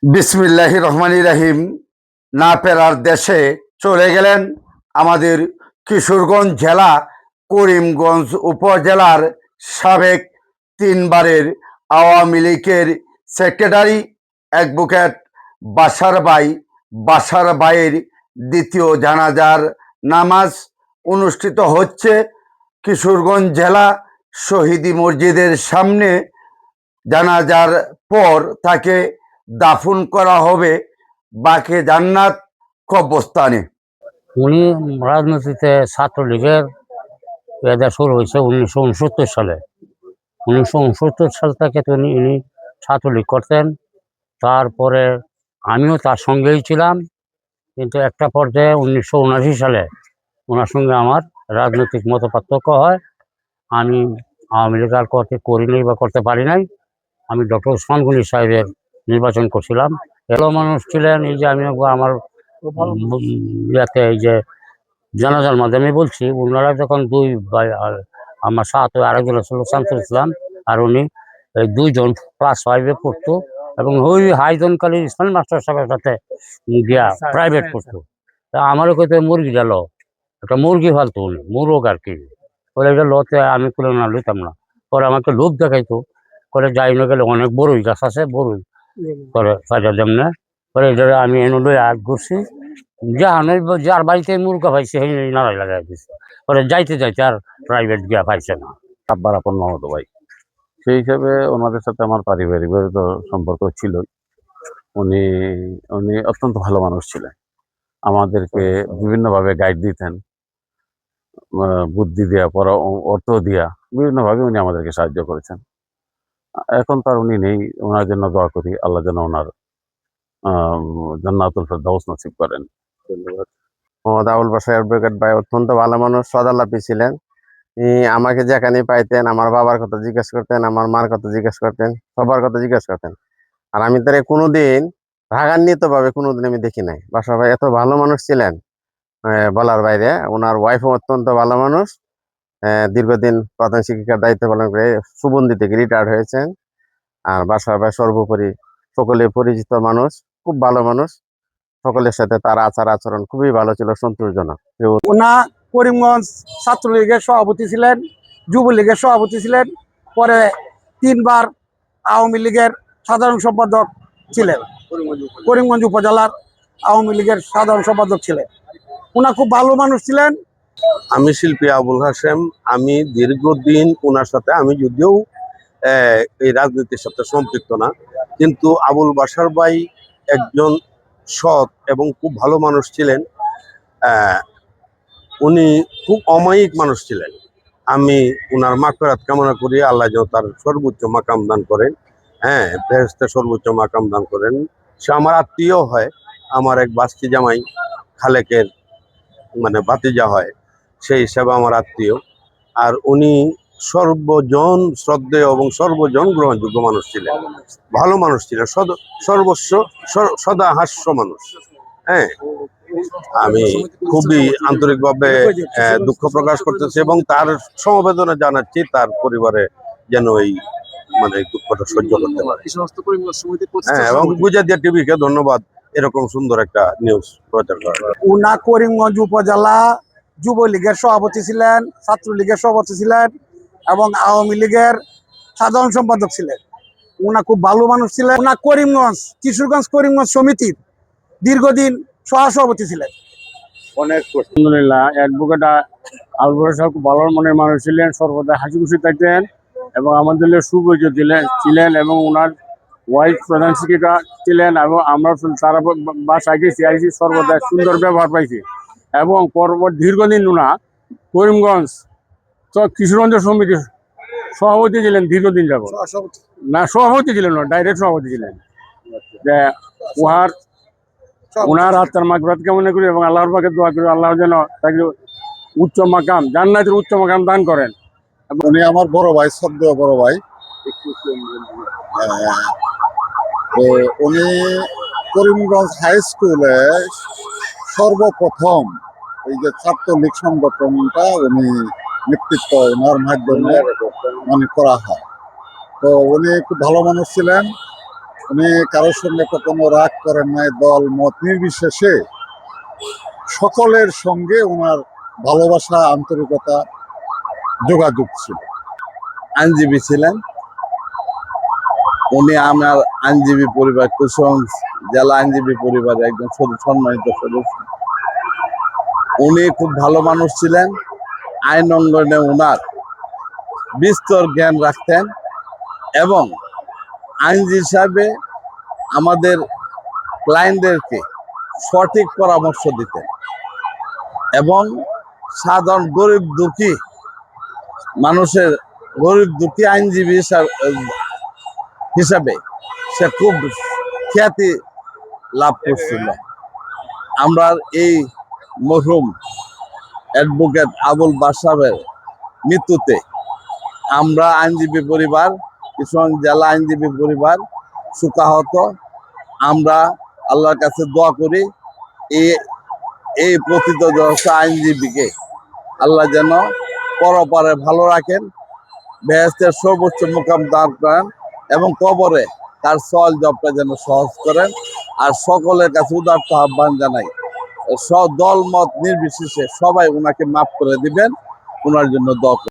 বিসমিল্লাহির রহমানির রহিম। না ফেরার দেশে চলে গেলেন আমাদের কিশোরগঞ্জ জেলা করিমগঞ্জ উপজেলার সাবেক তিনবারের আওয়ামী লীগের সেক্রেটারি অ্যাডভোকেট বাশার ভাইয়ের দ্বিতীয় জানাজার নামাজ অনুষ্ঠিত হচ্ছে কিশোরগঞ্জ জেলা শহীদি মসজিদের সামনে। জানাজার পর তাকে দাফন করা হবে বাকে জান্নাত কবরস্থানে। উনি রাজনীতিতে ছাত্রলীগের এদের শুরু হয়েছে 1969 সালে। 1969 সাল থেকে ইনি ছাত্রলীগ করতেন। তারপরে আমিও তার সঙ্গেই ছিলাম, কিন্তু একটা পর্যায়ে 1979 সালে ওনার সঙ্গে আমার রাজনৈতিক মত পার্থক্য হয়। আমি আওয়ামী লীগ আর করিনি বা করতে পারি নাই। আমি ডক্টর ওসমান গনি সাহেবের নির্বাচন করছিলাম। ভালো মানুষ ছিলেন। এই যে আমি আমার ইয়াতে এই যে জানাজার মাধ্যমে বলছি, ওনারা যখন দুই ভাই, আর আমার সাথে আরেকজন ছিল শামসুল ইসলাম, আর উনি দুইজন ক্লাস 5-এ পড়তো এবং ওই হাইজনকালী ইসমাইল মাস্টার সাহেবের সাথে গিয়া প্রাইভেট পড়তো। তা আমারও কইতে মুরগি গেল, একটা মুরগি ফালতো উনি, মুরগ আর কি। বলে এটা লতে আমি কোনো না লইতাম না। পরে আমাকে লোভ দেখাইতো, করে যাই না গেলে অনেক বড়ই গাছ আছে, বড়ই করে সাজা দেম না। পরে এটা আমি এনে লই আগ ঘুরছি, যার বাড়িতে মুরগা পাইছে সেই নাড়াই লাগাই দিচ্ছে। পরে যাইতে যাইতে আর প্রাইভেট গিয়া পাইছে না। আব্বার আপন মামাতো ভাই, সেই হিসাবে ওনাদের সাথে আমার পারিবারিক তো সম্পর্ক ছিল। উনি উনি অত্যন্ত ভালো মানুষ ছিলেন, আমাদেরকে বিভিন্নভাবে গাইড দিতেন, বুদ্ধি দিয়া, অর্থ দিয়া বিভিন্নভাবে উনি আমাদেরকে সাহায্য করেছেন। এখন তার উনি নেই, ওনার জন্য দোয়া করি আল্লাহ যেন ওনার জান্নাতুল ফেরদাউস নসিব করেন। ধন্যবাদ। মোহাম্মদ আবুল বাশার অ্যাডভোকেট ভাই অত্যন্ত ভালো মানুষ, সদালাপি ছিলেন। আমাকে যেখানে পাইতেন আমার বাবার কথা জিজ্ঞেস করতেন, আমার মার কথা জিজ্ঞেস করতেন, সবার কথা জিজ্ঞেস করতেন। আর আমি তার কোনোদিন রাগান্বিত ভাবে কোনোদিন আমি দেখি নাই। বাশার ভাই এত ভালো মানুষ ছিলেন বলার বাইরে। ওনার ওয়াইফও অত্যন্ত ভালো মানুষ, দীর্ঘদিন প্রধান শিক্ষিকার দায়িত্ব পালন করে সুবন্দি থেকে রিটায়ার্ড হয়েছেন। আর বাশার ভাই সর্বোপরি সকলে পরিচিত মানুষ, খুব ভালো মানুষ। সকলের সাথে তার আচার আচরণ খুবই ভালো ছিল, সন্তোষজনক। ওনা করিমগঞ্জ ছাত্রলীগের সভাপতি ছিলেন, যুবলীগের সভাপতি ছিলেন, পরে 3বার আওয়ামী লীগের সাধারণ সম্পাদক ছিলেন, করিমগঞ্জ উপজেলার আওয়ামী লীগের সাধারণ সম্পাদক ছিলেন। ওনা খুব ভালো মানুষ ছিলেন। আমি শিল্পী আবুল হাশেম। আমি দীর্ঘদিন ওনার সাথে, আমি যদিও এই রাজনীতির সাথে সম্পৃক্ত না, কিন্তু আবুল বাশার ভাই একজন সৎ এবং খুব ভালো মানুষ ছিলেন। উনি খুব অমায়িক মানুষ ছিলেন। আমি ওনার মাগফিরাত কামনা করি, আল্লাহ যেন তার সর্বোচ্চ মাকাম দান করেন। বেহেশতে সর্বোচ্চ মাকাম দান করেন। সে আমার আত্মীয় হয়, আমার এক বাস্তি জামাই খালেকের ভাতিজা হয়, সেই হিসাবে আমার আত্মীয়। আর উনি সর্বজন শ্রদ্ধেয় এবং সর্বজন গ্রহণযোগ্য মানুষ ছিলেন, ভালো মানুষ ছিলেন, সর্বস্ব সদা হাস্য মানুষ। আমি খুবই আন্তরিকভাবে দুঃখ প্রকাশ করতেছি এবং তার সমবেদনা জানাচ্ছি তার পরিবারে যেন এই দুঃখটা সহ্য করতে পারে। এবং গুজরাটিয়া টিভিকে ধন্যবাদ এরকম সুন্দর একটা নিউজ প্রচার করার। উনা করিমগঞ্জ উপজেলা যুবলীগের সভাপতি ছিলেন, ছাত্রলীগের সভাপতি ছিলেন এবং আওয়ামী লীগের সাধারণ সম্পাদক ছিলেন। উনা খুব ভালো মানুষ ছিলেন। উনা কিশোরগঞ্জ করিমগঞ্জ সমিতির দীর্ঘদিন সহসভাপতি ছিলেন। অনেক আলহামদুলিল্লাহ, অ্যাডভোকেট আবুল বাশার সাহেব খুব ভালো মনের মানুষ ছিলেন, সর্বদা হাসি খুশি থাকতেন এবং আমাদের সুপরিচিত ছিলেন এবং ওনার ওয়াইফ প্রধান শিক্ষিকা ছিলেন এবং আমরা তারা বাসায় গেছি আইসি, সর্বদা সুন্দর ব্যবহার পাইছি। এবং পরবর্তী দীর্ঘদিন ওনা করিমগঞ্জ কিশোরগঞ্জ সমিতির সভাপতি ছিলেন দীর্ঘদিন যাবত। না, সভাপতি ছিলেন না, ডাইরেক্ট সভাপতি ছিলেন। যে ওনার আত্মার মাগফিরাত কামনা করি এবং আল্লাহর পাকে দোয়া করি আল্লাহ যেন তাকে উচ্চ মাকাম, জান্নাতের উচ্চ মাকাম দান করেন। উনি আমার বড় ভাই, শ্রদ্ধেয় বড় ভাই। উনি করিমগঞ্জ হাই স্কুলে সর্বপ্রথম এই যে ছাত্রলীগ সংগঠনটা উনি নেতৃত্ব ওনার মাধ্যমে করা হয়। তো উনি খুব ভালো মানুষ ছিলেন। উনি কারোর সঙ্গে কখনো রাগ করেন নাই, দল মত নির্বিশেষে সকলের সঙ্গে ওনার ভালোবাসা, আন্তরিকতা, যোগাযোগ ছিল। আইনজীবী ছিলেন উনি। আমার আইনজীবী পরিবার, কুশিয়াঞ্জ জেলা আইনজীবী পরিবারের একজন সম্মানিত সদস্য। উনি খুব ভালো মানুষ ছিলেন। আইন অঙ্গনে ওনার বিস্তর জ্ঞান রাখতেন এবং আইনজীবী হিসাবে আমাদের ক্লায়েন্টদেরকে সঠিক পরামর্শ দিতেন এবং সাধারণ গরিব দুঃখী মানুষের আইনজীবী হিসাবে সে খুব খ্যাতি লাভ করছিল। আমরা এই মরহুম অ্যাডভোকেট আবুল বাসাবের মৃত্যুতে আমরা আইনজীবী পরিবার, কিশোরগঞ্জ জেলা আইনজীবী পরিবার শোকাহত। আমরা আল্লাহর কাছে দোয়া করি এই প্রথিতযশা আইনজীবীকে আল্লাহ যেন পরপারে ভালো রাখেন, বেহেশতের সর্বোচ্চ মুকাম দান করেন এবং কবরে তার সওয়াল জবটা যেন সহজ করেন। আর সকলের কাছে উদার্ত আহ্বান জানাই, দল মত নির্বিশেষে সবাই ওনাকে মাফ করে দিবেন, ওনার জন্য দোয়া করবেন।